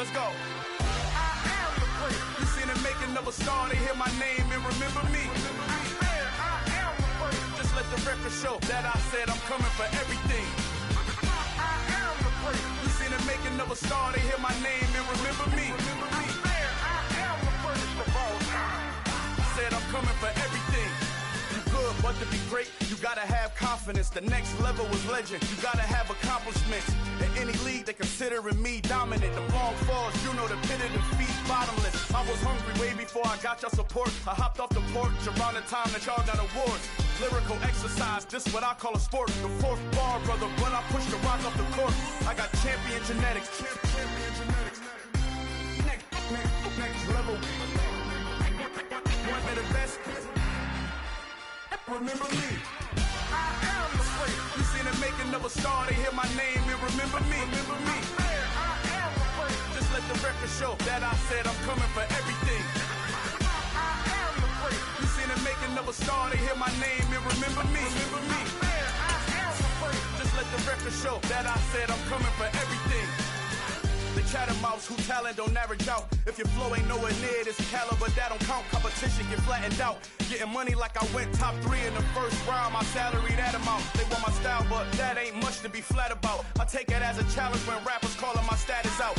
Let's go. I am the great. You seen the making of a star, they hear my name and remember me. I am the great. Just let the record show that I said I'm coming for everything. I am the great. You seen the making of a star, they hear my name and remember me. I am the greatest of all time. Said I'm coming for everything. You good, but to be great, you gotta have confidence. The next level was legend. You gotta have accomplishments. In any league, they considering me dominant. The long falls, you know the pit of defeat, bottomless. I was hungry way before I got your support. I hopped off the porch around the time that y'all got awards. Lyrical exercise, this what I call a sport. The fourth bar, brother, when I push the rock off the court. I got champion genetics. Champion genetics. Next level. One of the best. Remember me. I am the great. You seen the making of a star, they hear my name and remember me. Remember me. I am the great. Just let the record show that I said I'm coming for everything. I am the great. You seen the making of a star, they hear my name and remember me. Remember me. I am the great. Just let the record show that I said I'm coming for everything. The chattermouths who talent don't average out. If your flow ain't nowhere near this caliber, that don't count. Competition get flattened out. Getting money like I went top 3 in the first round. My salary that amount. They want my style, but that ain't much to be flat about. I take it as a challenge when rappers calling my status out.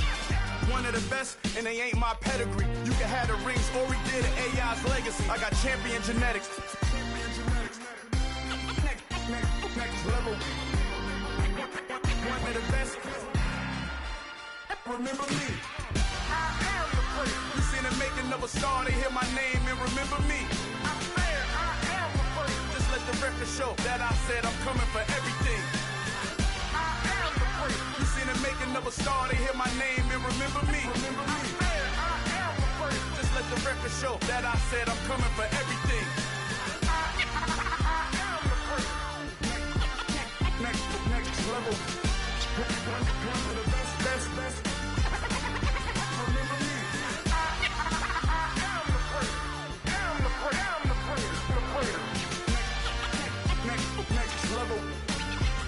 One of the best, and they ain't my pedigree. You can have the rings, or we did it, AI's legacy. I got champion genetics. Next level. One of the best. Remember me. I am the great. You seen the making of a star, they hear my name and remember me. I am the great. Just let the record show that I said I'm coming for everything. I am the great. You seen the making of a star, they hear my name and remember me. Remember me. I am the great. Just let the record show that I said I'm coming for everything. I am the great. Next level. One of the best. Remember me. I am the great. I'm the greatest. The greatest. Next level.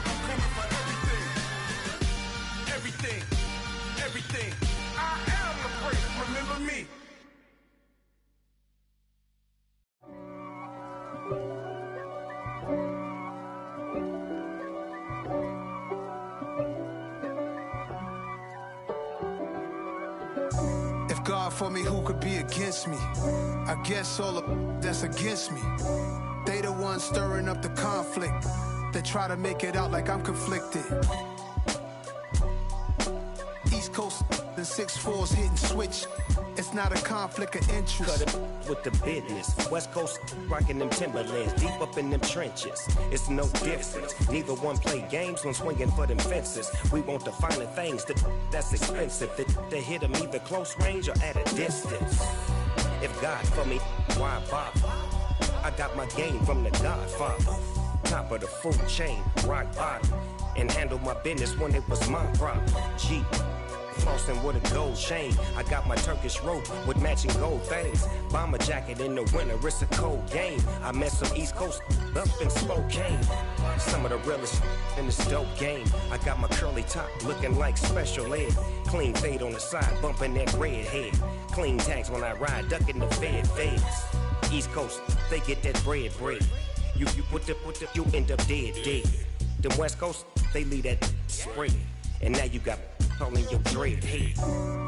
I'm coming for everything. Everything. I am the greatest. Remember me. God for me, who could be against me? I guess all of that's against me. They the ones stirring up the conflict. They try to make it out like I'm conflicted. East Coast and 6'4's hitting switch. It's not a conflict of interest. Cut it with the business. West Coast rocking them Timberlands, deep up in them trenches. It's no difference. Neither one play games when swinging for them fences. We want the finer things that's expensive. That hit them either close range or at a distance. If God for me, why bother? I got my game from the Godfather. Top of the food chain, rock bottom. And handle my business when it was my problem. G. Flossing with a gold chain. I got my Turkish rope with matching gold things. Bomber jacket in the winter, it's a cold game. I met some East Coast up in Spokane. Some of the realest in this dope game. I got my curly top looking like special ed. Clean fade on the side, bumping that red head. Clean tags when I ride, ducking the feds. East Coast, they get that bread. You you end up dead. Them West Coast, they leave that spread. And now you got all in your dread head.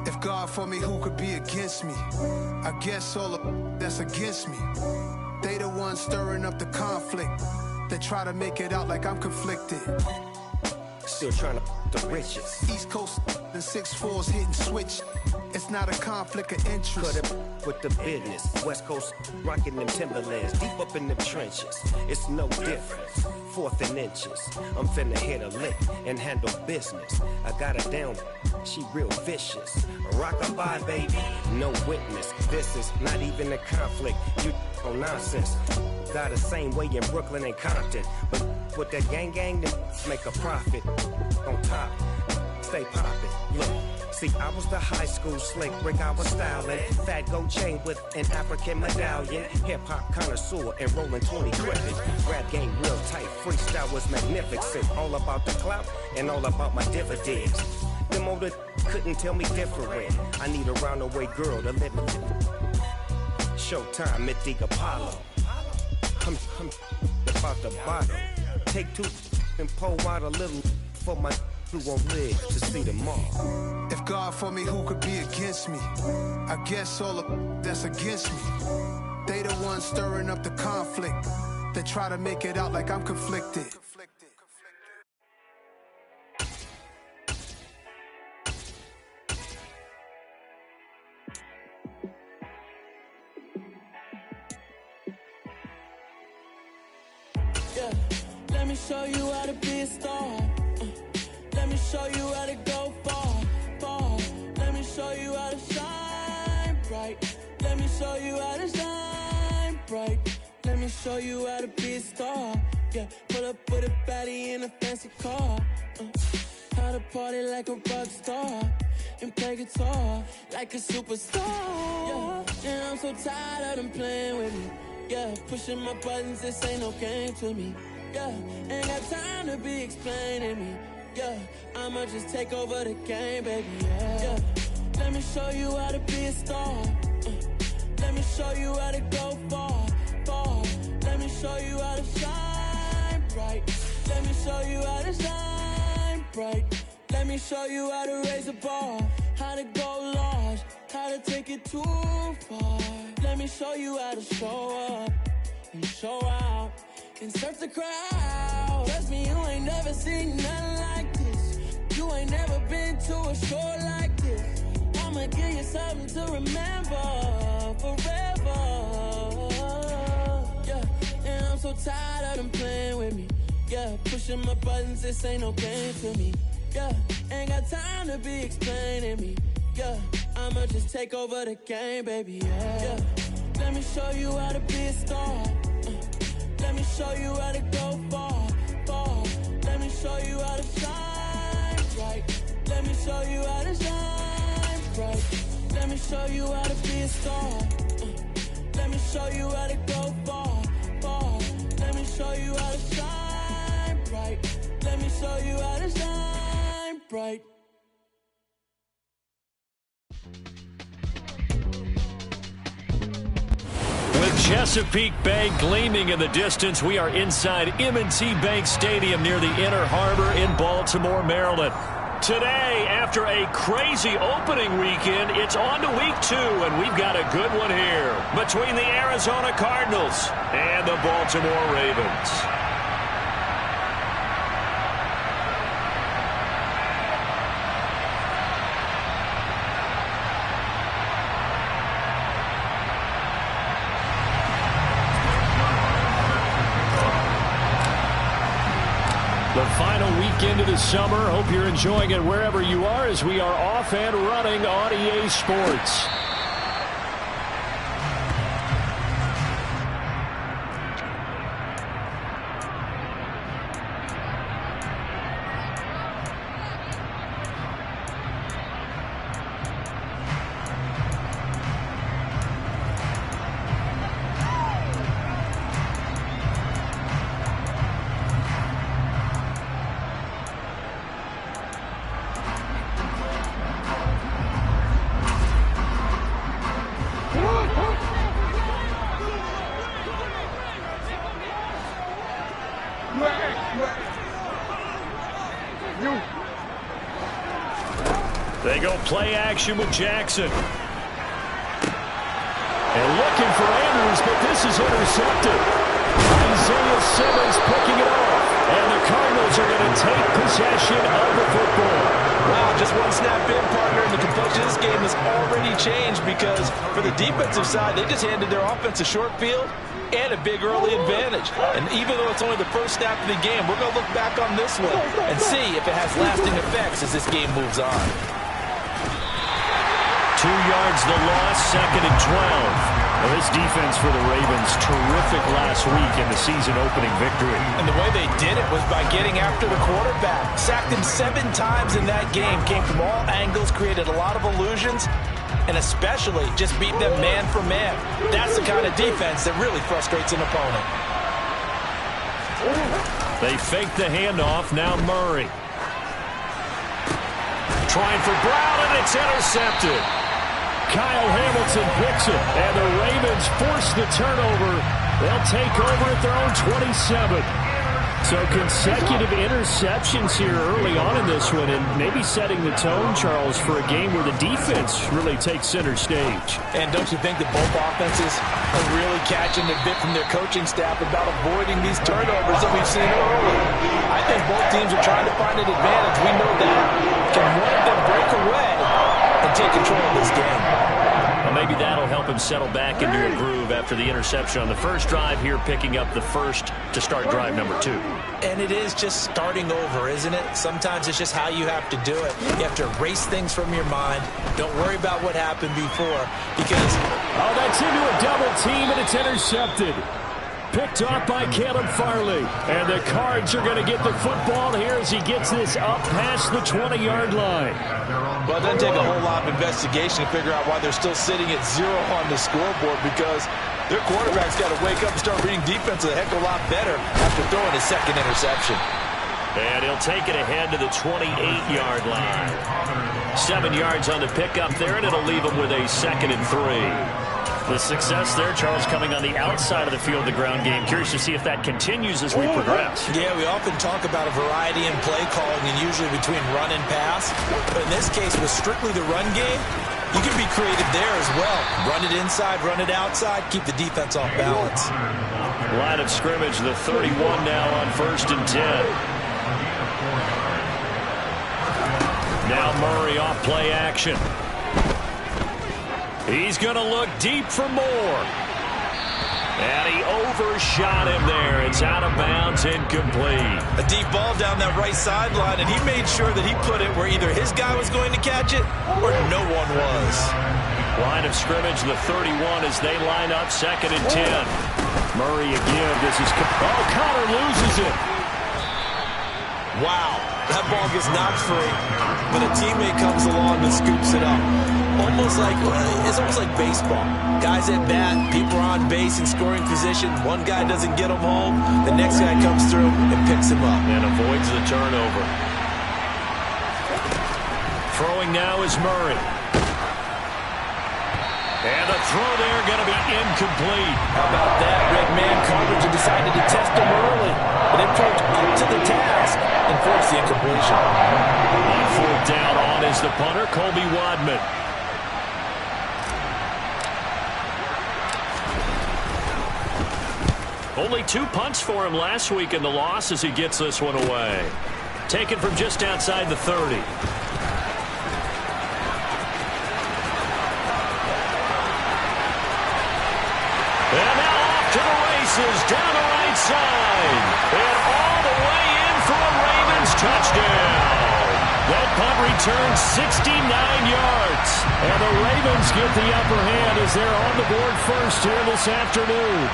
If God for me, who could be against me? I guess all of that's against me. They the ones stirring up the conflict. They try to make it out like I'm conflicted. Still trying to the riches. East Coast and 6'4's hitting switch. It's not a conflict of interest. Cut it with the business. West Coast rocking them Timberlands, deep up in them trenches. It's no difference. 4th and inches. I'm finna hit a lick and handle business. I got her down, she real vicious. Rock-a-bye, baby, no witness. This is not even a conflict. You on nonsense. Got the same way in Brooklyn and Compton. But with that gang, then make a profit. On top, stay poppin'. Look. See, I was the high school slick brick, I was styling. Fat gold chain with an African medallion. Hip-hop connoisseur and rolling 20 cricket. Rap game real tight, freestyle was magnificent. All about the clout and all about my dividends. Them older couldn't tell me different. I need a roundaway girl to let me. Showtime at the Apollo. Come about the bottom. Take two and pour out a little for my who won't live to see tomorrow. If God for me, who could be against me? I guess all of that's against me. They the ones stirring up the conflict. They try to make it out like I'm conflicted. Yeah, let me show you how to be a star. Let me show you how to go far, far. Let me show you how to shine bright. Let me show you how to shine bright. Let me show you how to be a star. Yeah, pull up with a baddie in a fancy car. How to party like a rock star and play guitar like a superstar. Yeah, and I'm so tired of them playing with me. Yeah, pushing my buttons, this ain't no game to me. Yeah, ain't got time to be explaining me. Yeah, I'ma just take over the game, baby. Yeah, let me show you how to be a star. Let me show you how to go far, far. Let me show you how to shine bright. Let me show you how to shine bright. Let me show you how to raise a bar, how to go large, how to take it too far. Let me show you how to show up and show out and surf the crowd. Trust me, you ain't never seen nothing like this. You ain't never been to a show like this. I'ma give you something to remember forever. Yeah, and I'm so tired of them playing with me. Yeah, pushing my buttons, this ain't no game to me. Yeah, ain't got time to be explaining me. Yeah, I'ma just take over the game, baby. Yeah, let me show you how to be a star. Let me show you how to go far, far. Let me show you how to shine bright. Let me show you how to shine bright. Let me show you how to be a star. Let me show you how to go far, far. Let me show you how to shine bright. Let me show you how to shine bright. With Chesapeake Bay gleaming in the distance, we are inside M&T Bank Stadium near the Inner Harbor in Baltimore, Maryland. Today, after a crazy opening weekend, it's on to week 2, and we've got a good one here between the Arizona Cardinals and the Baltimore Ravens. The final weekend of the summer. Hope you're enjoying it wherever you are as we are off and running on EA Sports. They go play action with Jackson. And looking for Andrews, but this is intercepted. Isaiah Simmons picking it off. And the Cardinals are going to take possession of the football. Wow, just one snap in, partner, and the complexion of this game has already changed because for the defensive side, they just handed their offense a short field and a big early advantage. And even though it's only the first snap of the game, we're going to look back on this one and see if it has lasting effects as this game moves on. 2 yards the loss, 2nd and 12. Well, this defense for the Ravens, terrific last week in the season-opening victory. And the way they did it was by getting after the quarterback. Sacked him 7 times in that game. Came from all angles, created a lot of illusions, and especially just beat them man for man. That's the kind of defense that really frustrates an opponent. They fake the handoff. Now Murray. Trying for Brown, and it's intercepted. Kyle Hamilton picks it, and the Ravens force the turnover. They'll take over at their own 27. So consecutive interceptions here early on in this one, and maybe setting the tone, Charles, for a game where the defense really takes center stage. And don't you think that both offenses are really catching a bit from their coaching staff about avoiding these turnovers that we've seen early? I think both teams are trying to find an advantage. We know that. Can one of them break away and take control of this game? Well, maybe that'll help him settle back into a groove after the interception on the first drive here, picking up the first to start drive number 2. And it is just starting over, isn't it? Sometimes it's just how you have to do it. You have to erase things from your mind. Don't worry about what happened before, because... Oh, that's into a double team, and it's intercepted. Picked off by Caleb Farley. And the Cards are going to get the football here as he gets this up past the 20-yard line. Well, it doesn't take a whole lot of investigation to figure out why they're still sitting at 0 on the scoreboard, because their quarterback's got to wake up and start reading defense a heck of a lot better after throwing his second interception. And he'll take it ahead to the 28-yard line. 7 yards on the pickup there, and it'll leave him with a 2nd and 3. The success there, Charles, coming on the outside of the field, the ground game. Curious to see if that continues as we progress. Yeah, we often talk about a variety in play calling, and usually between run and pass. But in this case, with strictly the run game, you can be creative there as well. Run it inside, run it outside, keep the defense off balance. Line of scrimmage, the 31 now on 1st and 10. Now Murray off play action. He's going to look deep for more. And he overshot him there. It's out of bounds, incomplete. A deep ball down that right sideline, and he made sure that he put it where either his guy was going to catch it or no one was. Line of scrimmage, the 31 as they line up, 2nd and 10. Murray again. This is... Oh, Connor loses it. Wow. That ball gets knocked free, but a teammate comes along and scoops it up. It's almost like baseball. Guys at bat, people are on base in scoring position. One guy doesn't get him home. The next guy comes through and picks him up. And avoids the turnover. Throwing now is Murray. And the throw there going to be incomplete. How about that? Red man coverage and decided to test him early. But they proved up to the task and forced the incompletion. On 4th down on is the punter, Colby Wadman. Only 2 punts for him last week in the loss as he gets this one away. Taken from just outside the 30. And now off to the races, down the right side. And all the way in for a Ravens touchdown. That punt returns 69 yards. And the Ravens get the upper hand as they're on the board first here this afternoon.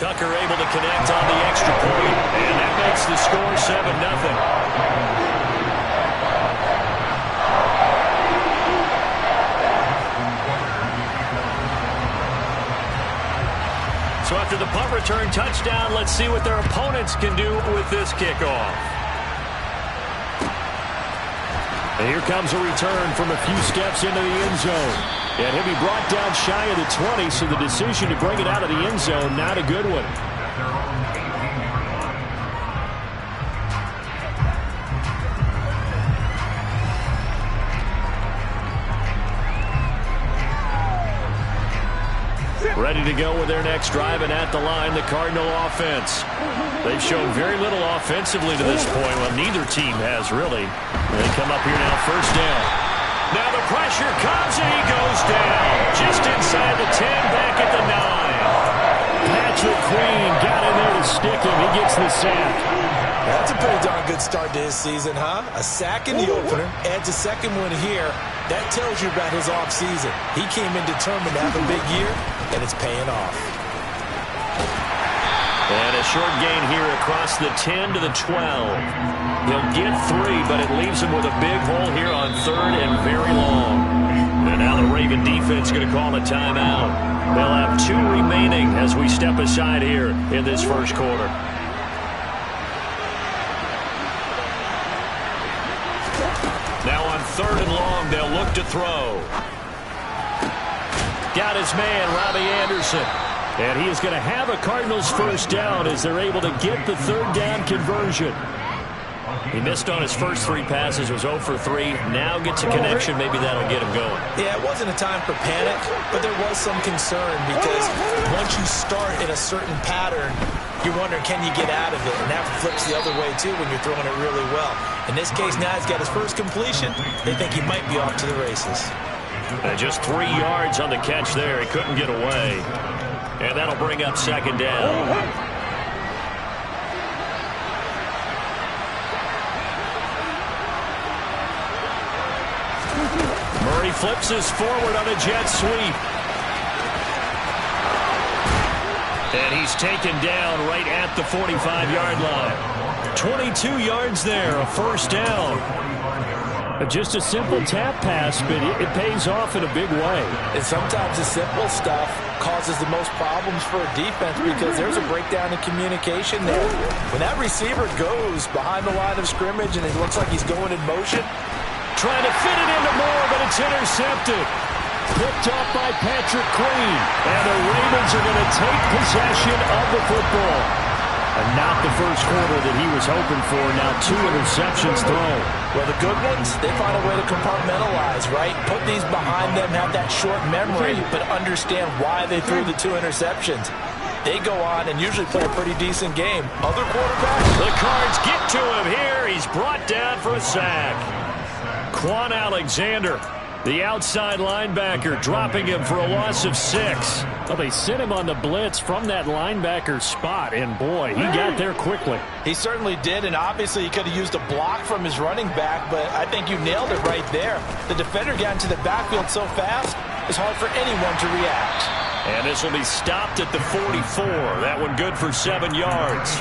Tucker able to connect on the extra point, and that makes the score 7-0. So after the punt return touchdown, let's see what their opponents can do with this kickoff. And here comes a return from a few steps into the end zone. And he'll be brought down shy of the 20, so the decision to bring it out of the end zone, not a good one. Ready to go with their next drive, and at the line, the Cardinal offense. They've shown very little offensively to this point. Well, neither team has, really. They come up here now, 1st down. Now the pressure comes, and he goes down. Just inside the 10, back at the 9. Patrick Queen got in there to stick him. He gets the sack. That's a pretty darn good start to his season, huh? A sack in the opener, adds a 2nd one here. That tells you about his offseason. He came in determined to have a big year, and it's paying off. And a short gain here across the 10 to the 12. He'll get 3, but it leaves him with a big hole here on 3rd and very long. And now the Raven defense going to call a timeout. They'll have 2 remaining as we step aside here in this 1st quarter. to throw. Got his man, Robbie Anderson. And he is going to have a Cardinals first down as they're able to get the third down conversion. He missed on his first 3 passes, was 0 for 3. Now gets a connection. Maybe that'll get him going. Yeah, it wasn't a time for panic, but there was some concern because once you start in a certain pattern, you're wondering, can you get out of it? And that flips the other way, too, when you're throwing it really well. In this case, now he's got his first completion. They think he might be off to the races. Just 3 yards on the catch there. He couldn't get away. And that'll bring up second down. Murray flips this forward on a jet sweep. And he's taken down right at the 45-yard line. 22 yards there, a first down. Just a simple tap pass, but it pays off in a big way. And sometimes the simple stuff causes the most problems for a defense because there's a breakdown in communication there. When that receiver goes behind the line of scrimmage and it looks like he's going in motion, trying to fit it into Moore, but it's intercepted. Picked off by Patrick Queen. And the Ravens are going to take possession of the football. And not the first quarter that he was hoping for. Now 2 interceptions thrown. Well, the good ones, they find a way to compartmentalize, right? Put these behind them, have that short memory, but understand why they threw the 2 interceptions. They go on and usually play a pretty decent game. Other quarterbacks, the Cards get to him here. He's brought down for a sack. Quan Alexander, the outside linebacker, dropping him for a loss of 6. Well, they sent him on the blitz from that linebacker spot, and boy, he got there quickly. He certainly did, and obviously he could have used a block from his running back, but I think you nailed it right there. The defender got into the backfield so fast, it's hard for anyone to react. And this will be stopped at the 44. That one good for 7 yards.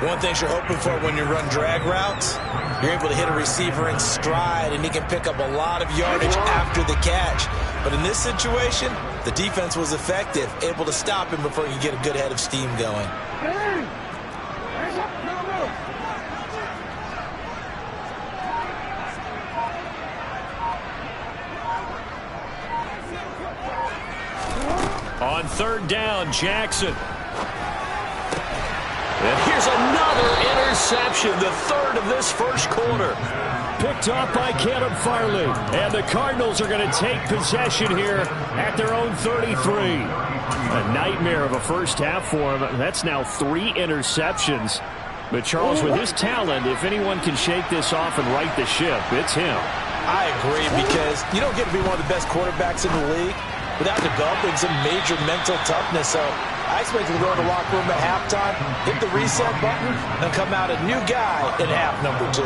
One thing you're hoping for when you run drag routes, you're able to hit a receiver in stride, and he can pick up a lot of yardage after the catch. But in this situation, the defense was effective, able to stop him before he could get a good head of steam going. On third down, Jackson. And here's another interception, the third of this first quarter. Picked off by Caleb Farley. And the Cardinals are going to take possession here at their own 33. A nightmare of a first half for him. That's now 3 interceptions. But Charles, with his talent, if anyone can shake this off and right the ship, it's him. I agree, because you don't get to be one of the best quarterbacks in the league without developing some major mental toughness. So I expect him to go in the locker room at halftime, hit the reset button, and come out a new guy in half number 2.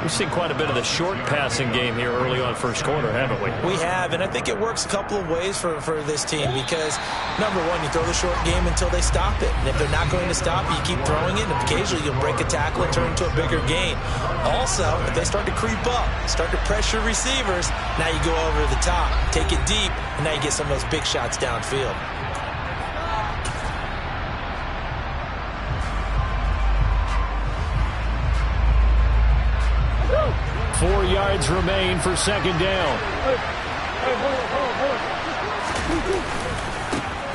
We've seen quite a bit of the short passing game here early on first quarter, haven't we? We have, and I think it works a couple of ways for this team because, number one, you throw the short game until they stop it. And if they're not going to stop it, you keep throwing it, and occasionally you'll break a tackle and turn into a bigger gain. Also, if they start to creep up, start to pressure receivers, now you go over the top, take it deep, and now you get some of those big shots downfield. Four yards remain for second down.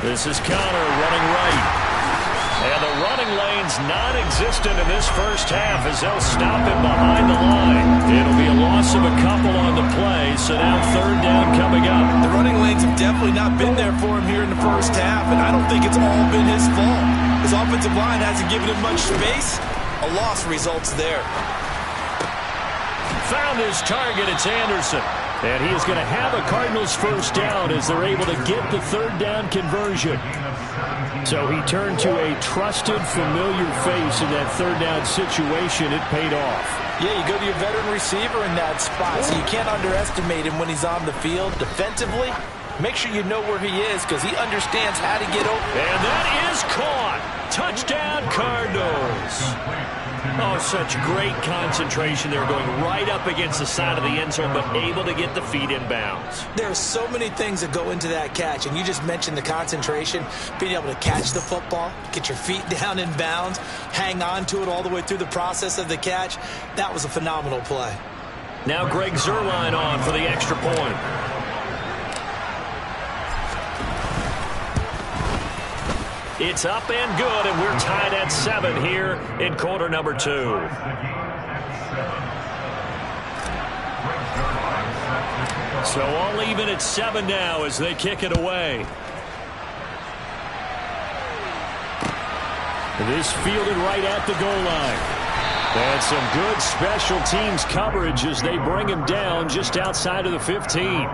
This is Connor running right. And the running lane's non-existent in this first half as they'll stop him behind the line. It'll be a loss of a couple on the play, so now third down coming up. The running lanes have definitely not been there for him here in the first half, and I don't think it's all been his fault. His offensive line hasn't given him much space. A loss results there. Found his target, it's Anderson. And he is going to have a Cardinals first down as they're able to get the third down conversion. So he turned to a trusted, familiar face in that third down situation. It paid off. Yeah, you go to your veteran receiver in that spot, so you can't underestimate him when he's on the field defensively. Make sure you know where he is because he understands how to get over. And that is caught. Touchdown, Cardinals. Oh, such great concentration. They're going right up against the side of the end zone, but able to get the feet in bounds. There are so many things that go into that catch, and you just mentioned the concentration, being able to catch the football, get your feet down in bounds, hang on to it all the way through the process of the catch. That was a phenomenal play. Now Greg Zuerlein on for the extra point. It's up and good, and we're tied at 7 here in quarter number 2. So all even at 7 now as they kick it away. This fielded right at the goal line. And some good special teams coverage as they bring him down just outside of the 15.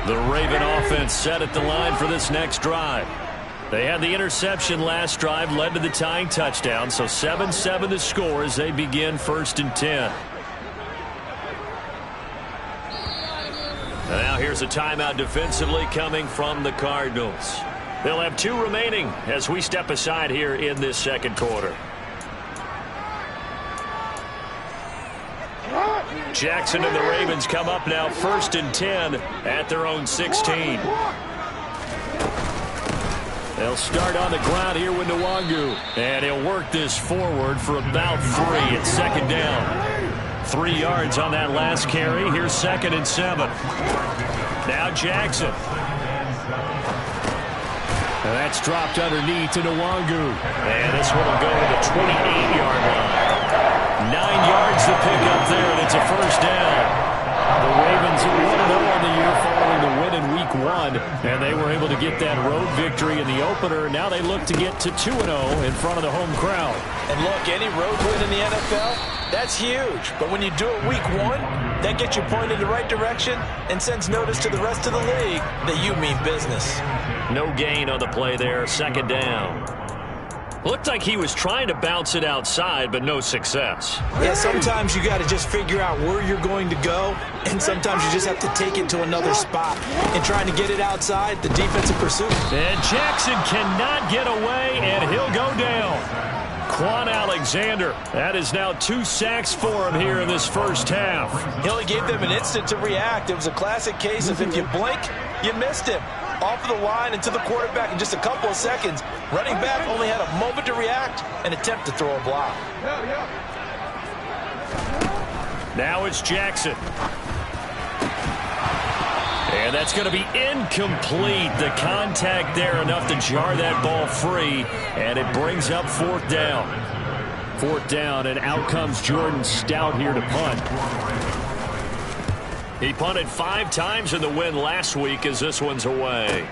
The Raven offense set at the line for this next drive. They had the interception last drive, led to the tying touchdown, so 7-7 the score as they begin 1st and 10. And now here's a timeout defensively coming from the Cardinals. They'll have 2 remaining as we step aside here in this second quarter. Jackson and the Ravens come up now 1st and 10 at their own 16. They'll start on the ground here with Nwangu. And he'll work this forward for about 3 at second down. 3 yards on that last carry. Here's 2nd and 7. Now Jackson. And that's dropped underneath to Nwangu. And this one will go to the 28-yard line. 9 yards to pick up there, and it's a 1st down. The Ravens 1-0 on the year following the win in Week 1, and they were able to get that road victory in the opener. Now they look to get to 2-0 in front of the home crowd. And look, any road win in the NFL, that's huge. But when you do it Week 1, that gets you pointed in the right direction and sends notice to the rest of the league that you mean business. No gain on the play there, 2nd down. Looked like he was trying to bounce it outside, but no success. Yeah, sometimes you got to just figure out where you're going to go, and sometimes you just have to take it to another spot. And trying to get it outside, the defensive pursuit. And Jackson cannot get away, and he'll go down. Quan Alexander, that is now 2 sacks for him here in this first half. He only gave them an instant to react. It was a classic case of if you blink, you missed him. Off of the line and to the quarterback in just a couple of seconds. Running back only had a moment to react and attempt to throw a block. Now it's Jackson. And that's going to be incomplete. The contact there enough to jar that ball free. And it brings up 4th down. 4th down, and out comes Jordan Stout here to punt. He punted 5 times in the win last week as this one's away.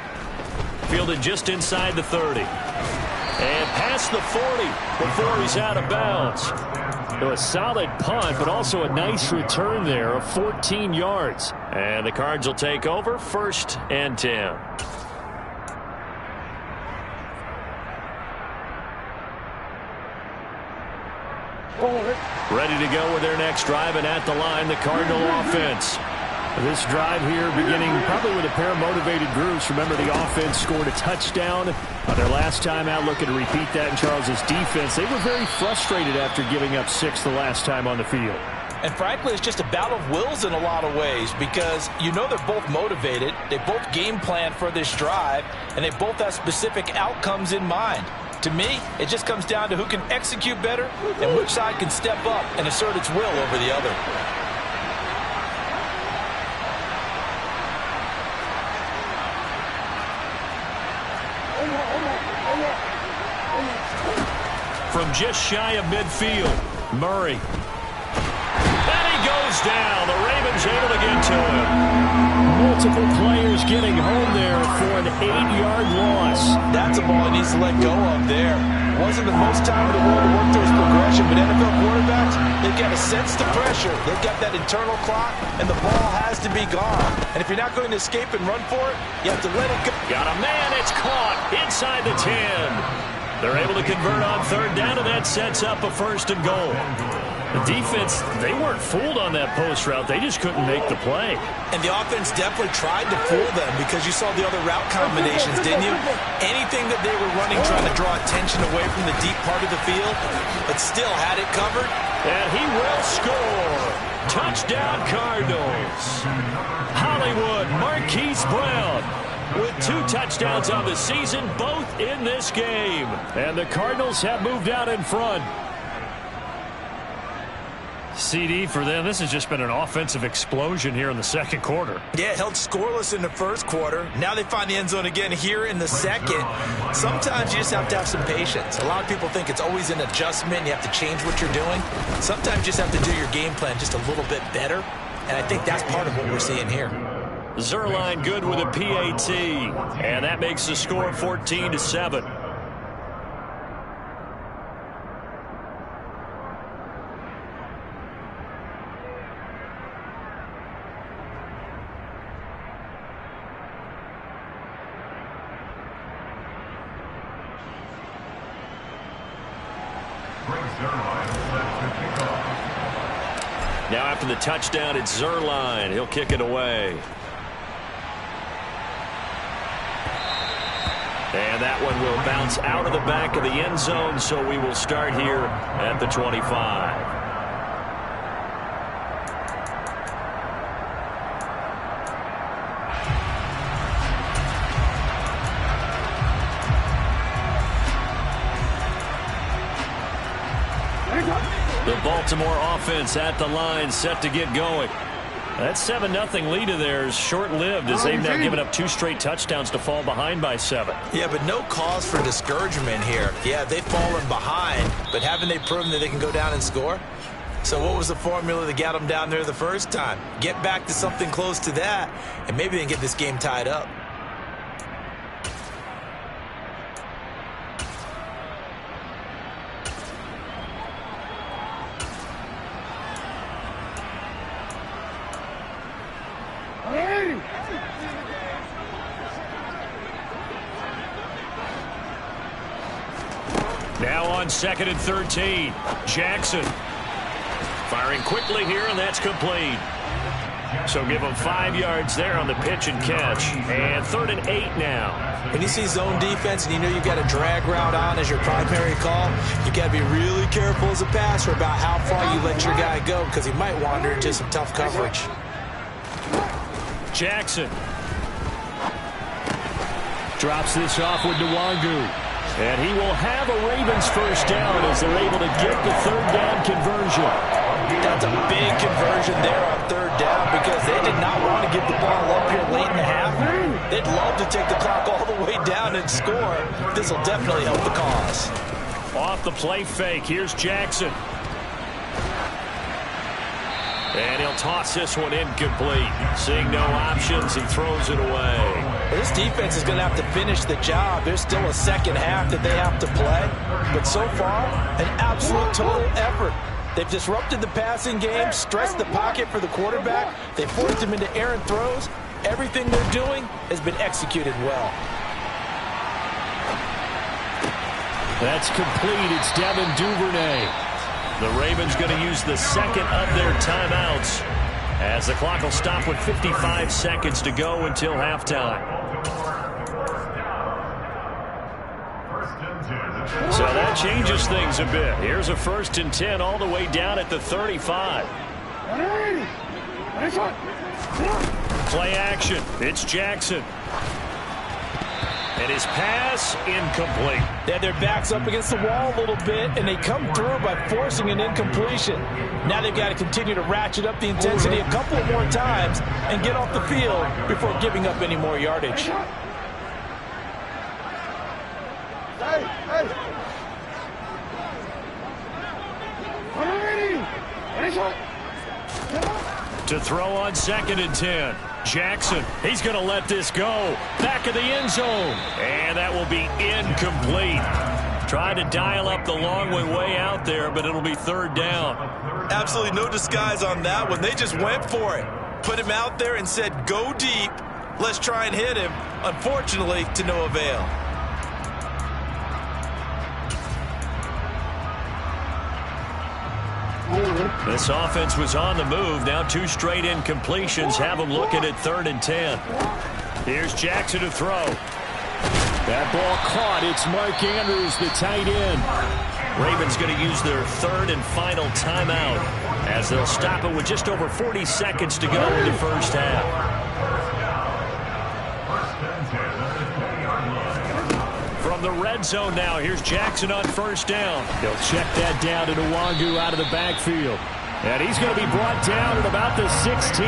Fielded just inside the 30. And past the 40 before he's out of bounds. So a solid punt, but also a nice return there of 14 yards. And the Cards will take over 1st and 10. Ready to go with their next drive, and at the line, the Cardinal offense. This drive here beginning probably with a pair of motivated groups. Remember, the offense scored a touchdown on their last time out, looking to repeat that in Charles's defense. They were very frustrated after giving up 6 the last time on the field. And frankly, it's just a battle of wills in a lot of ways because you know they're both motivated. They both game plan for this drive, and they both have specific outcomes in mind. To me, it just comes down to who can execute better and which side can step up and assert its will over the other. From just shy of midfield, Murray. And he goes down. The Ravens able to get to him. Multiple players getting home there for an 8-yard loss. That's a ball he needs to let go of there. Wasn't the most time in the world to work through his progression, but NFL quarterbacks, they've got to sense the pressure. They've got that internal clock, and the ball has to be gone. And if you're not going to escape and run for it, you have to let it go. Got a man. It's caught inside the 10. They're able to convert on 3rd down, and that sets up a 1st and goal. The defense, they weren't fooled on that post route. They just couldn't make the play. And the offense definitely tried to fool them because you saw the other route combinations, didn't you? Anything that they were running, trying to draw attention away from the deep part of the field, but still had it covered. And he will score. Touchdown, Cardinals. Hollywood Marquise Brown with 2 touchdowns on the season, both in this game. And the Cardinals have moved out in front. CD for them, this has just been an offensive explosion here in the second quarter. Yeah, held scoreless in the first quarter. Now they find the end zone again here in the second. Sometimes you just have to have some patience. A lot of people think it's always an adjustment. You have to change what you're doing. Sometimes you just have to do your game plan just a little bit better. And I think that's part of what we're seeing here. Zerline good with a PAT. And that makes the score 14-7. Now after the touchdown, it's Zerline. He'll kick it away. And that one will bounce out of the back of the end zone, so we will start here at the 25. The Baltimore offense at the line, set to get going. That 7-0 lead of theirs short-lived as they've now given up 2 straight touchdowns to fall behind by 7. Yeah, but no cause for discouragement here. Yeah, they've fallen behind, but haven't they proven that they can go down and score? So what was the formula that got them down there the first time? Get back to something close to that, and maybe they can get this game tied up. Now on 2nd and 13, Jackson firing quickly here, and that's complete. So give him 5 yards there on the pitch and catch. And 3rd and 8 now. When you see zone defense and you know you've got a drag route on as your primary call, you've got to be really careful as a passer about how far you let your guy go, because he might wander into some tough coverage. Jackson drops this off with Nwangu. And he will have a Ravens first down as they're able to get the 3rd down conversion. That's a big conversion there on 3rd down, because they did not want to give the ball up here late in the half. They'd love to take the clock all the way down and score. This will definitely help the cause. Off the play fake, here's Jackson. And he'll toss this one incomplete. Seeing no options, he throws it away. This defense is going to have to finish the job. There's still a second half that they have to play. But so far, an absolute total effort. They've disrupted the passing game, stressed the pocket for the quarterback. They forced him into errant throws. Everything they're doing has been executed well. That's complete. It's Devin Duvernay. The Ravens going to use the second of their timeouts as the clock will stop with 55 seconds to go until halftime. So that changes things a bit. Here's a 1st and 10 all the way down at the 35. Play action. It's Jackson. And his pass, incomplete. They had their backs up against the wall a little bit, and they come through by forcing an incompletion. Now they've got to continue to ratchet up the intensity a couple of more times and get off the field before giving up any more yardage. To throw on 2nd and 10. Jackson, he's going to let this go. Back of the end zone. And that will be incomplete. Tried to dial up the long one way out there, but it'll be 3rd down. Absolutely no disguise on that one. They just went for it. Put him out there and said, go deep. Let's try and hit him. Unfortunately, to no avail. This offense was on the move. Now 2 straight incompletions have them looking at 3rd and 10. Here's Jackson to throw. That ball caught. It's Mark Andrews, the tight end. Ravens going to use their third and final timeout as they'll stop it with just over 40 seconds to go in the first half. From the red zone now, here's Jackson on first down. He'll check that down to Nwangu out of the backfield. And he's going to be brought down at about the 16.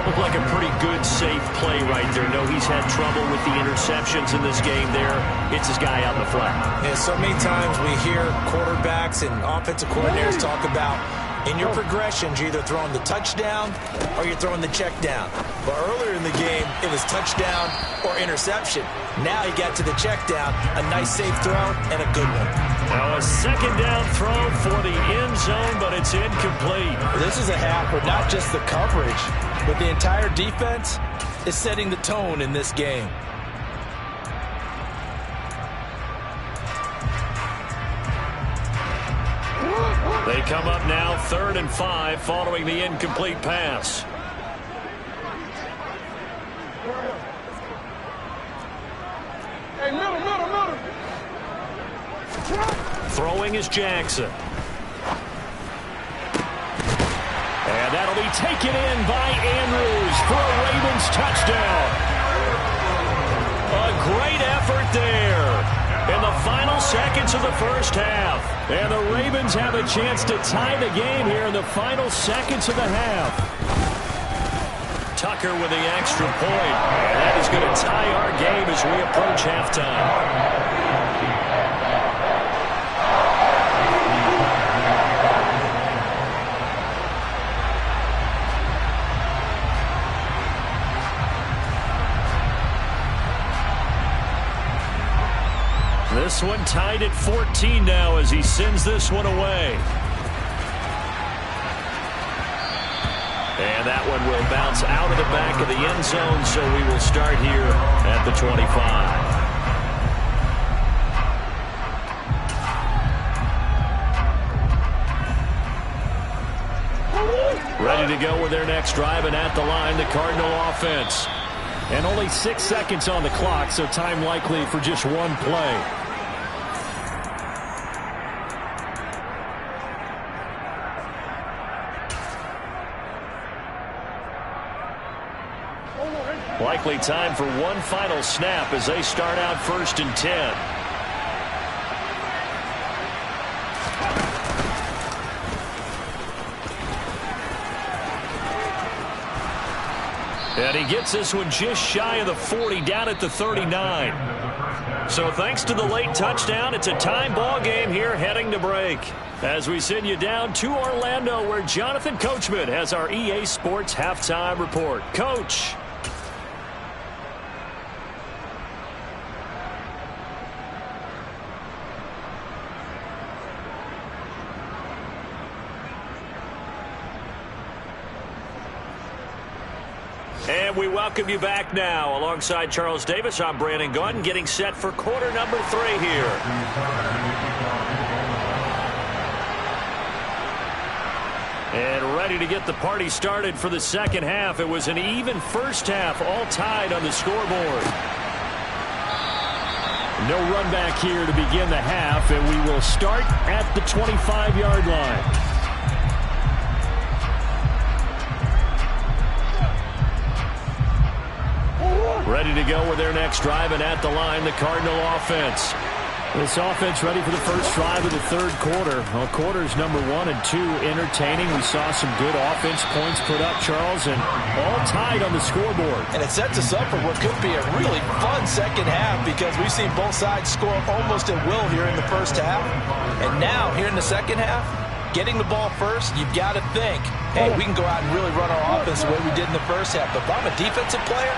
Looked like a pretty good, safe play right there. No, he's had trouble with the interceptions in this game there. It's his guy out in the flat. Yeah, so many times we hear quarterbacks and offensive coordinators talk about in your progressions, you're either throwing the touchdown or you're throwing the check down. But earlier in the game, it was touchdown or interception. Now he got to the check down, a nice safe throw, and a good one. Now a second down throw for the end zone, but it's incomplete. This is a half where not just the coverage, but the entire defense is setting the tone in this game. They come up now 3rd and 5 following the incomplete pass. Hey, middle. Throwing is Jackson. And that'll be taken in by Andrews for a Ravens touchdown. A great effort there in the final seconds of the first half. And the Ravens have a chance to tie the game here in the final seconds of the half. Tucker with the extra point. And that is going to tie our game as we approach halftime. This one tied at 14 now as he sends this one away. And that one will bounce out of the back of the end zone, so we will start here at the 25. Ready to go with their next drive, and at the line, the Cardinal offense. And only 6 seconds on the clock, so time likely for just one play. Likely time for one final snap as they start out 1st and 10. And he gets this one just shy of the 40, down at the 39. So thanks to the late touchdown, it's a time ball game here heading to break. As we send you down to Orlando, where Jonathan Coachman has our EA Sports halftime report. Coach. And we welcome you back now. Alongside Charles Davis, I'm Brandon Gaudin, getting set for quarter number 3 here. And ready to get the party started for the second half. It was an even first half, all tied on the scoreboard. No run back here to begin the half, and we will start at the 25-yard line. Ready to go with their next drive, and at the line, the Cardinal offense. This offense ready for the first drive of the third quarter. Well, quarters number 1 and 2 entertaining. We saw some good offense points put up, Charles, and all tied on the scoreboard. And it sets us up for what could be a really fun second half, because we've seen both sides score almost at will here in the first half. And now, here in the second half, getting the ball first, you've got to think, hey, we can go out and really run our offense the way we did in the first half. But if I'm a defensive player,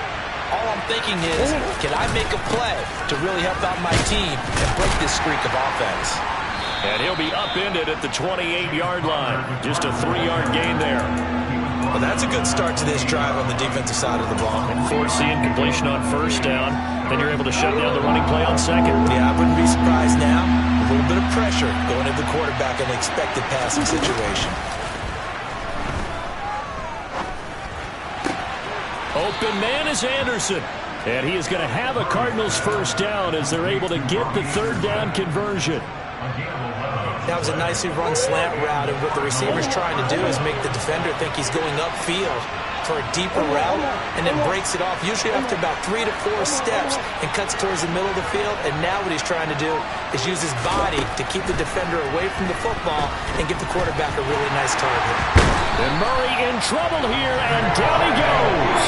all I'm thinking is, can I make a play to really help out my team and break this streak of offense? And he'll be upended at the 28-yard line. Just a 3-yard gain there. Well, that's a good start to this drive on the defensive side of the ball. And force the incompletion on first down. Then you're able to shut down the running play on second. Yeah, I wouldn't be surprised now. A little bit of pressure going into the quarterback in an expected passing situation. Open man is Anderson. And he is going to have a Cardinals first down as they're able to get the third down conversion. That was a nicely run slant route, and what the receiver's trying to do is make the defender think he's going upfield for a deeper route, and then breaks it off, usually after about 3 to 4 steps, and cuts towards the middle of the field. And now what he's trying to do is use his body to keep the defender away from the football and give the quarterback a really nice target. And Murray in trouble here, and down he goes.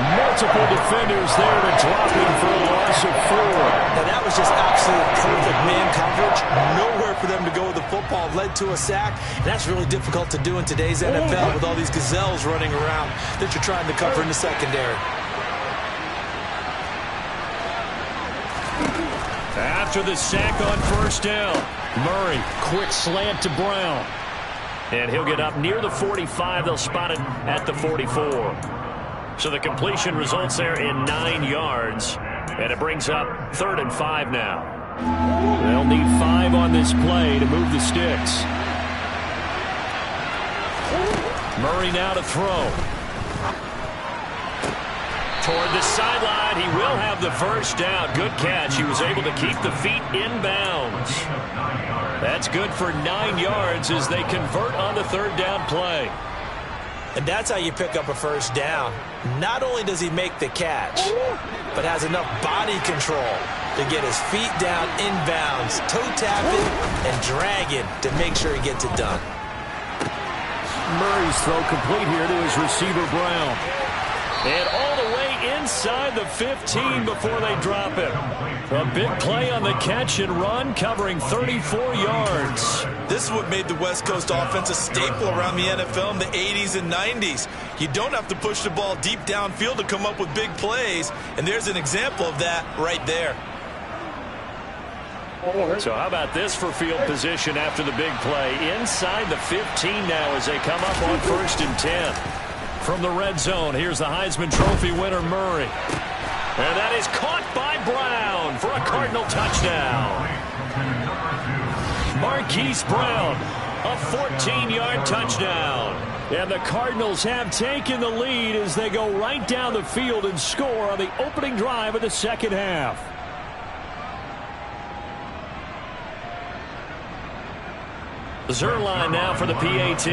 Multiple defenders there to drop him for a loss of 4. Now that was just absolute perfect man coverage. Nowhere for them to go with the football. Led to a sack. And that's really difficult to do in today's NFL with all these gazelles running around that you're trying to cover in the secondary. After the sack on first down, Murray, quick slant to Brown. And he'll get up near the 45. They'll spot it at the 44. So the completion results there in 9 yards. And it brings up 3rd and 5 now. They'll need 5 on this play to move the sticks. Murray now to throw. Toward the sideline, he will have the first down. Good catch. He was able to keep the feet in bounds. That's good for 9 yards as they convert on the 3rd down play. And that's how you pick up a first down. Not only does he make the catch, but has enough body control to get his feet down inbounds, toe tapping and dragging to make sure he gets it done. Murray's throw complete here to his receiver, Brown. And all the way inside the 15 before they drop him. A big play on the catch and run, covering 34 yards. This is what made the West Coast offense a staple around the NFL in the 80s and 90s. You don't have to push the ball deep downfield to come up with big plays, and there's an example of that right there. So how about this for field position after the big play? Inside the 15 now as they come up on 1st and 10. From the red zone, here's the Heisman Trophy winner, Murray. And that is caught by Brown for a Cardinal touchdown. Marquise Brown, a 14-yard touchdown. And the Cardinals have taken the lead as they go right down the field and score on the opening drive of the 2nd half. Zerline now for the PAT.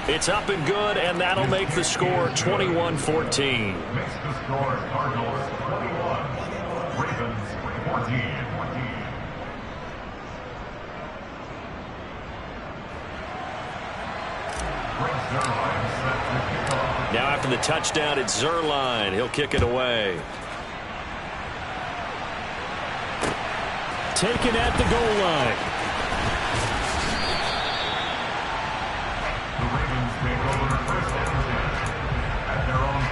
It's up and good, and that'll make the score 21-14. Makes the score Cardinals 21, Ravens 14. Now after the touchdown, it's Zerline. He'll kick it away. Taken at the goal line. The Ravens take over 1st and 10 at their own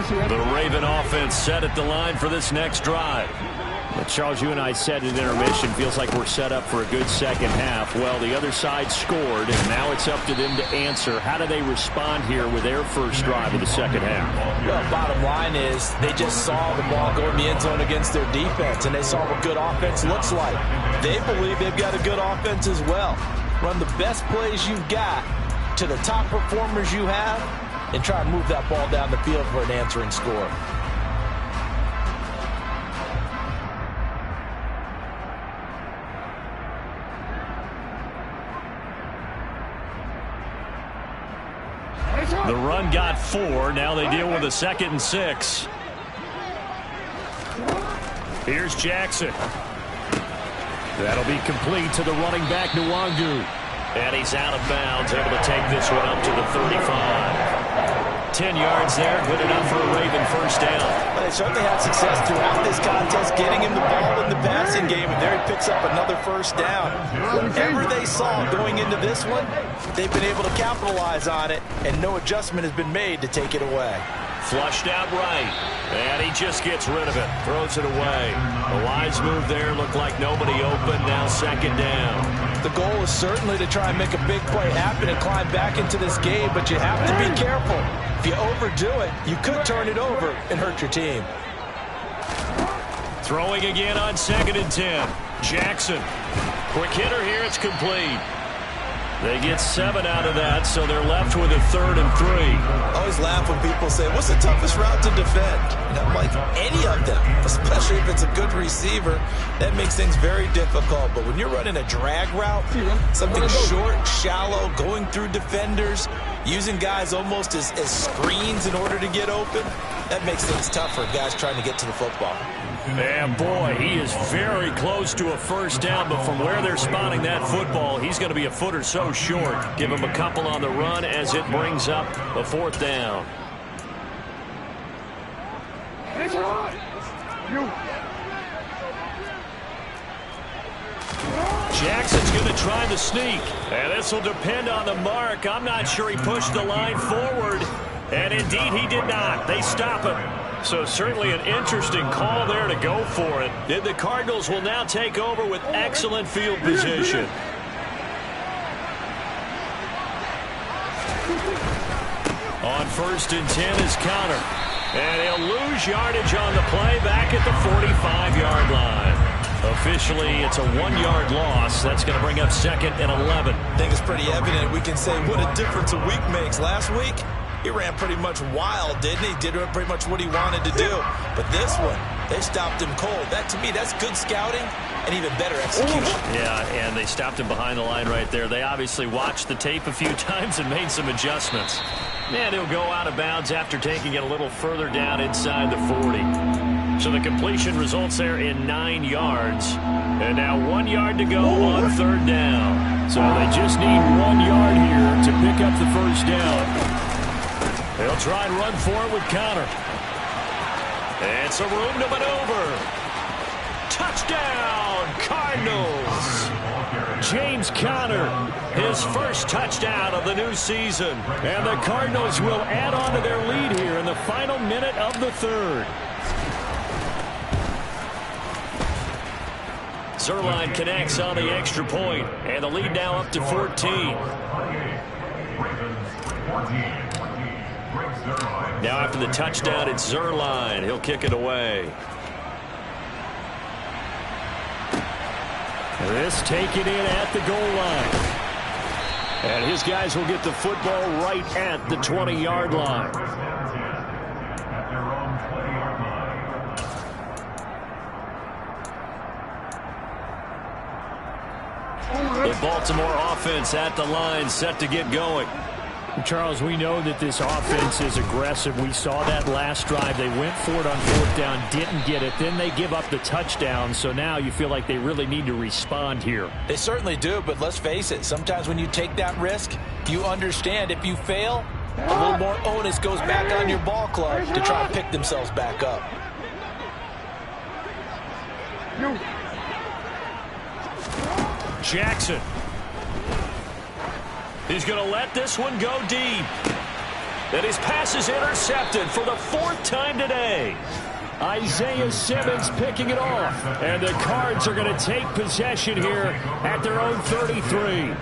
21. The Raven offense set at the line for this next drive. But Charles, you and I said at intermission, feels like we're set up for a good 2nd half. Well, the other side scored, and now it's up to them to answer. How do they respond here with their first drive of the 2nd half? Well, bottom line is they just saw the ball go in the end zone against their defense, and they saw what good offense looks like. They believe they've got a good offense as well. Run the best plays you've got to the top performers you have, and try and move that ball down the field for an answering score. The run got 4. Now they deal with a 2nd and 6. Here's Jackson. That'll be complete to the running back, Nwangu. And he's out of bounds, able to take this one up to the 35. 10 yards there, good enough for a Raven first down. Well, they certainly had success throughout this contest, getting him the ball in the passing game, and there he picks up another first down. Whatever they saw going into this one, they've been able to capitalize on it, and no adjustment has been made to take it away. Flushed out right, and he just gets rid of it, throws it away. The wise move there, looked like nobody open, now 2nd down. The goal is certainly to try and make a big play happen and climb back into this game, but you have to be careful. If you overdo it, you could turn it over and hurt your team. Throwing again on 2nd and 10. Jackson. Quick hitter here, it's complete. They get 7 out of that, so they're left with a 3rd and 3. I always laugh when people say, what's the toughest route to defend? And I'm like, any of them, especially if it's a good receiver. That makes things very difficult. But when you're running a drag route, something short, shallow, going through defenders, using guys almost as screens in order to get open, that makes things tough for guys trying to get to the football. And boy, he is very close to a first down, but from where they're spotting that football, he's going to be a foot or so short. Give him a couple on the run as it brings up a 4th down. Jackson's going to try the sneak, and this will depend on the mark. I'm not sure he pushed the line forward, and indeed he did not. They stop him. So certainly an interesting call there to go for it. And the Cardinals will now take over with excellent field position. On 1st and 10 is Connor. And he'll lose yardage on the play back at the 45-yard line. Officially, it's a 1-yard loss. That's going to bring up 2nd and 11. I think it's pretty evident. We can say what a difference a week makes. Last week, he ran pretty much wild, didn't he? Did pretty much what he wanted to do. But this one, they stopped him cold. That, to me, that's good scouting and even better execution. Yeah, and they stopped him behind the line right there. They obviously watched the tape a few times and made some adjustments. And he'll go out of bounds after taking it a little further down inside the 40. So the completion results there in 9 yards. And now 1 yard to go on 3rd down. So they just need 1 yard here to pick up the first down. They'll try and run for it with Connor. It's a room to maneuver. Touchdown, Cardinals. James Conner, his first touchdown of the new season. And the Cardinals will add on to their lead here in the final minute of the 3rd. Zerline connects on the extra point, and the lead now up to 14. Now after the touchdown, it's Zerline. He'll kick it away. This taken in at the goal line. And his guys will get the football right at the 20-yard line. The Baltimore offense at the line, set to get going. Charles, we know that this offense is aggressive. We saw that last drive. They went for it on 4th down, didn't get it. Then they give up the touchdown. So now you feel like they really need to respond here. They certainly do, but let's face it. Sometimes when you take that risk, you understand if you fail, a little more onus goes back on your ball club to try and pick themselves back up. Jackson. He's going to let this one go deep. And his pass is intercepted for the 4th time today. Isaiah Simmons picking it off. And the Cards are going to take possession here at their own 33.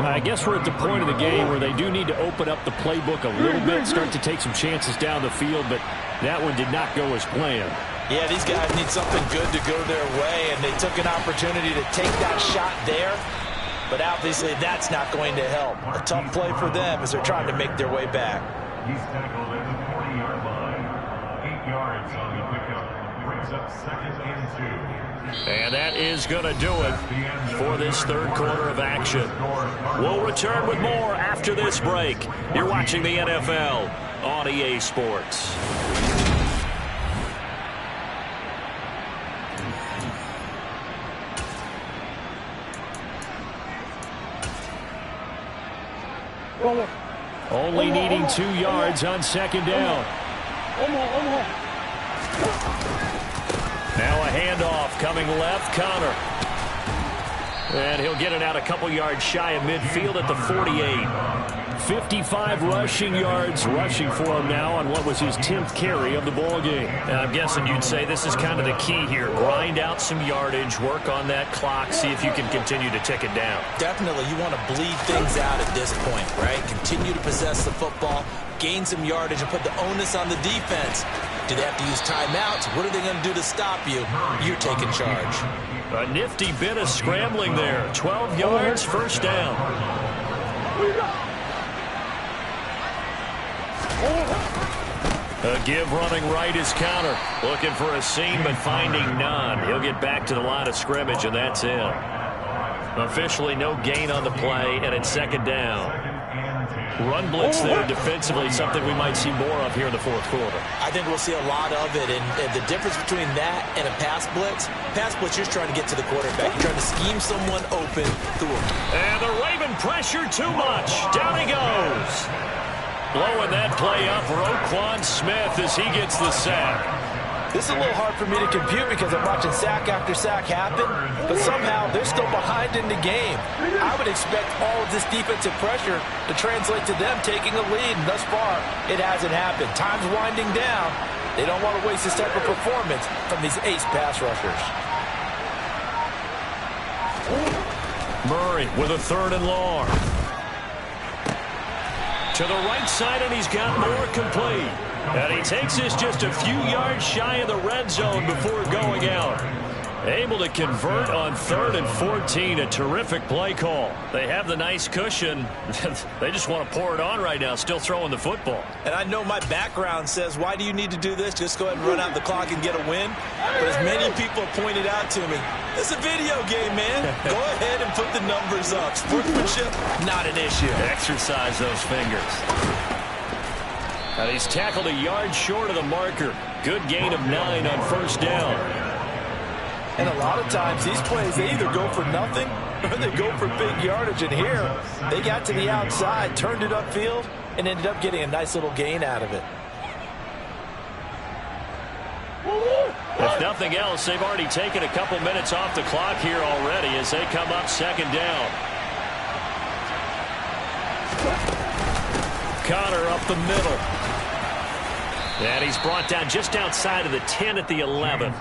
I guess we're at the point of the game where they do need to open up the playbook a little bit, start to take some chances down the field, but that one did not go as planned. Yeah, these guys need something good to go their way, and they took an opportunity to take that shot there. But obviously that's not going to help. A tough play for them as they're trying to make their way back. He's tackled at the 40-yard line. 8 yards on the pickup. Brings up 2nd and 2. And that is going to do it for this 3rd quarter of action. We'll return with more after this break. You're watching the NFL on EA Sports. Only needing 2 yards on 2nd down. Now a handoff coming left, Connor. And he'll get it out a couple yards shy of midfield at the 48. 55 rushing yards rushing for him now on what was his 10th carry of the ballgame. And I'm guessing you'd say this is kind of the key here. Grind out some yardage, work on that clock, see if you can continue to tick it down. Definitely, you want to bleed things out at this point, right? Continue to possess the football, gain some yardage, and put the onus on the defense. Do they have to use timeouts? What are they going to do to stop you? You're taking charge. A nifty bit of scrambling there. 12 yards, first down. A give running right is counter. Looking for a seam, but finding none. He'll get back to the line of scrimmage, and that's it. Officially no gain on the play, and it's second down. Run blitz there defensively, something we might see more of here in the fourth quarter. I think we'll see a lot of it, and the difference between that and a pass blitz, you're trying to get to the quarterback. You're trying to scheme someone open through him. And the Raven pressure too much. Down he goes. Blowing that play up, Roquan Smith as he gets the sack. This is a little hard for me to compute because I'm watching sack after sack happen, but somehow they're still behind in the game. I would expect all of this defensive pressure to translate to them taking a lead, and thus far, it hasn't happened. Time's winding down. They don't want to waste this type of performance from these ace pass rushers. Murray with a 3rd and long. To the right side, and he's got more complete. And he takes this just a few yards shy of the red zone before going out. Able to convert on 3rd and 14. A terrific play call. They have the nice cushion. They just want to pour it on right now, still throwing the football. And I know my background says, why do you need to do this? Just go ahead and run out the clock and get a win. But as many people pointed out to me, it's a video game, man. Go ahead and put the numbers up. Sportsmanship, not an issue. Exercise those fingers. And he's tackled a yard short of the marker. Good gain of 9 on 1st down. And a lot of times these plays, they either go for nothing or they go for big yardage. And here, they got to the outside, turned it upfield, and ended up getting a nice little gain out of it. If nothing else, they've already taken a couple minutes off the clock here already as they come up 2nd down. Connor up the middle. And he's brought down just outside of the 10 at the 11.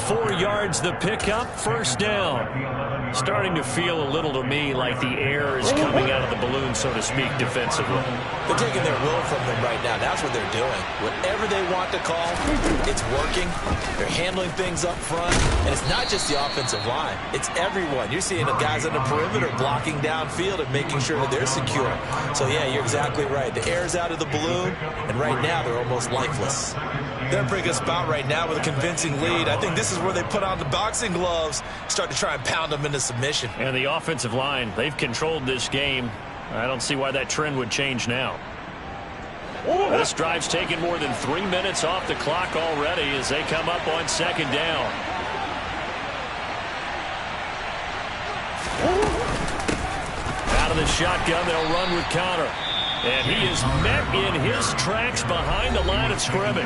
4 yards the pickup, 1st down. Starting to feel a little to me like the air is coming out of the balloon, so to speak, defensively. They're taking their will from them right now. That's what they're doing. Whatever they want to call, it's working. They're handling things up front. And it's not just the offensive line. It's everyone. You're seeing the guys on the perimeter blocking downfield and making sure that they're secure. So, yeah, you're exactly right. The air's out of the balloon, and right now they're almost lifeless. They're in a pretty good spot right now with a convincing lead. I think this is where they put on the boxing gloves, start to try and pound them into submission. And the offensive line, they've controlled this game. I don't see why that trend would change now. This drive's taken more than 3 minutes off the clock already as they come up on 2nd down. Out of the shotgun, they'll run with Connor. And he is met in his tracks behind the line of scrimmage.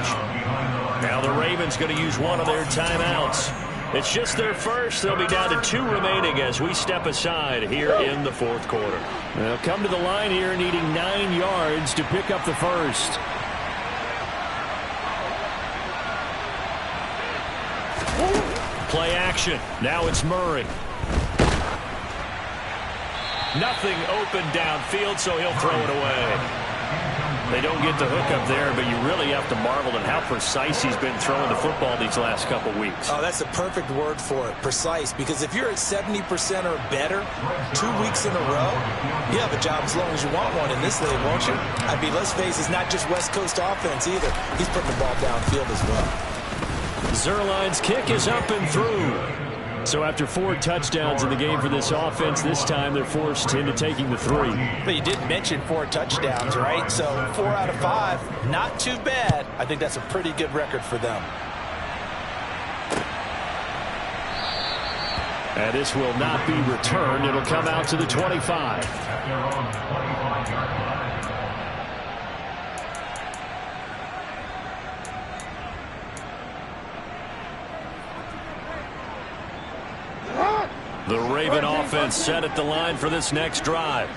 Now the Ravens going to use one of their timeouts. It's just their first. They'll be down to 2 remaining as we step aside here in the 4th quarter. They'll come to the line here needing 9 yards to pick up the first. Play action. Now it's Murray. Nothing open downfield, so he'll throw it away. They don't get the hook up there, but you really have to marvel at how precise he's been throwing the football these last couple weeks. Oh, that's a perfect word for it, precise, because if you're at 70% or better 2 weeks in a row, you have a job as long as you want one in this league, won't you? I mean, let's face it, it's not just West Coast offense either. He's putting the ball downfield as well. Zuerlein's kick is up and through. So after 4 touchdowns in the game for this offense, this time they're forced into taking the 3. But you did mention 4 touchdowns, right? So 4 out of 5, not too bad. I think that's a pretty good record for them. And this will not be returned. It'll come out to the 25. The Raven offense set at the line for this next drive.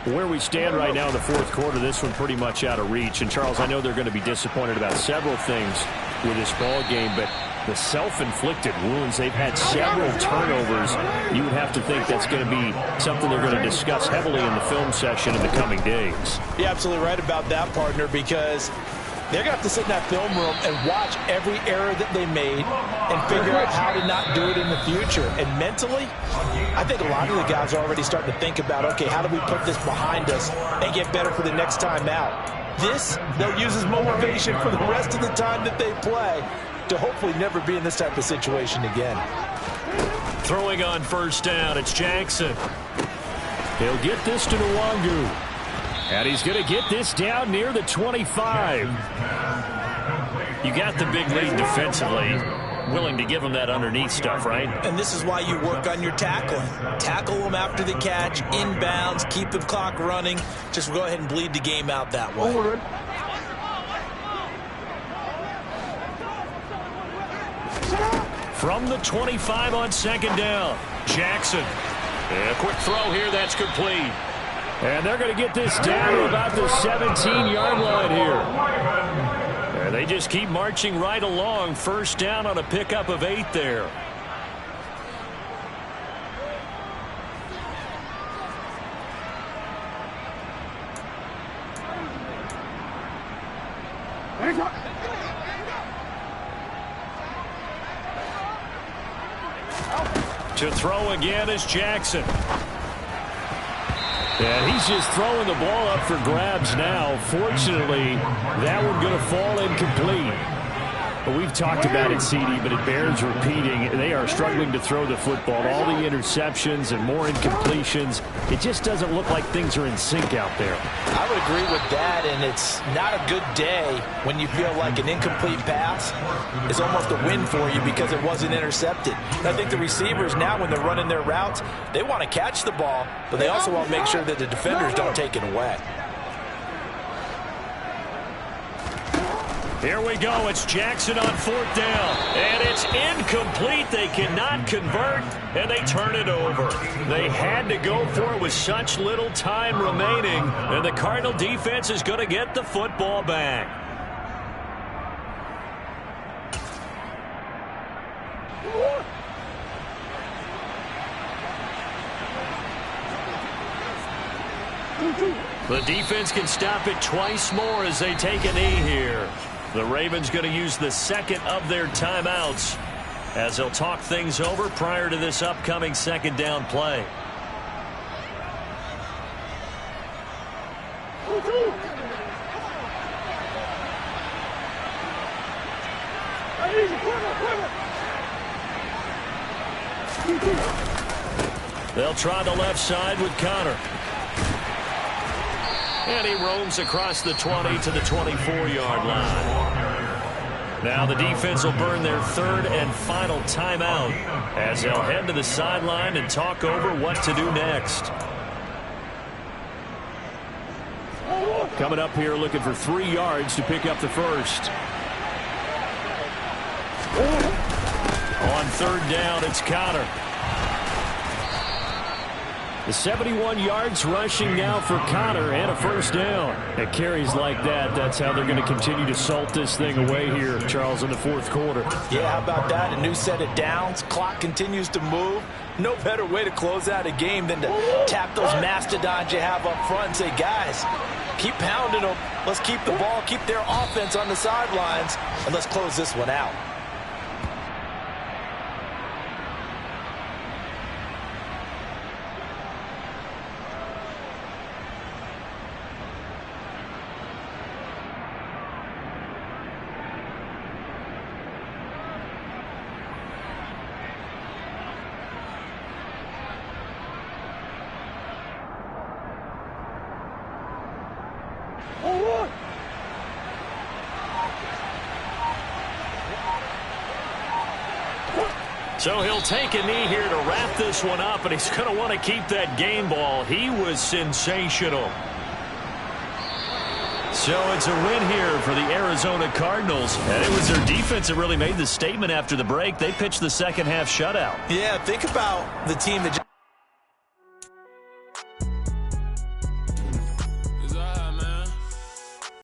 Where we stand right now in the 4th quarter, this one pretty much out of reach. And, Charles, I know they're going to be disappointed about several things with this ball game, but the self-inflicted wounds, they've had several turnovers. You would have to think that's going to be something they're going to discuss heavily in the film session in the coming days. You're absolutely right about that, partner, because They're going to have to sit in that film room and watch every error that they made and figure out how to not do it in the future. And mentally, I think a lot of the guys are already starting to think about, okay, how do we put this behind us and get better for the next time out? This, they'll use as motivation for the rest of the time that they play to hopefully never be in this type of situation again. Throwing on first down, it's Jackson. He'll get this to Nwangu. And he's going to get this down near the 25. You got the big lead defensively. Willing to give him that underneath stuff, right? And this is why you work on your tackling. Tackle them after the catch, inbounds, keep the clock running. Just go ahead and bleed the game out that way. From the 25 on second down, Jackson. A quick throw here, that's complete. And they're going to get this down to about the 17-yard line here. And they just keep marching right along. First down on a pickup of 8 there. To throw again is Jackson. And he's just throwing the ball up for grabs now. Fortunately, that one going to fall incomplete. But we've talked about it, CD, but it bears repeating. They are struggling to throw the football. All the interceptions and more incompletions. It just doesn't look like things are in sync out there. I would agree with that, and it's not a good day when you feel like an incomplete pass is almost a win for you because it wasn't intercepted. And I think the receivers now, when they're running their routes, they want to catch the ball, but they also want to make sure that the defenders don't take it away. Here we go. It's Jackson on fourth down. And it's incomplete. They cannot convert, and they turn it over. They had to go for it with such little time remaining, and the Cardinal defense is going to get the football back. The defense can stop it twice more as they take a knee here. The Ravens going to use the second of their timeouts as they'll talk things over prior to this upcoming second down play. They'll try the left side with Connor. And he roams across the 20 to the 24-yard line. Now the defense will burn their third and final timeout as they'll head to the sideline and talk over what to do next. Coming up here looking for 3 yards to pick up the first. On third down, it's Connor. The 71 yards rushing now for Connor and a first down. At carries like that, that's how they're going to continue to salt this thing away here, Charles, in the fourth quarter. Yeah, how about that? A new set of downs. Clock continues to move. No better way to close out a game than to tap those mastodons you have up front and say, guys, keep pounding them. Let's keep the ball, keep their offense on the sidelines, and let's close this one out. So he'll take a knee here to wrap this one up, and he's going to want to keep that game ball. He was sensational. So it's a win here for the Arizona Cardinals. And it was their defense that really made the statement after the break. They pitched the second half shutout. Yeah, think about the team that just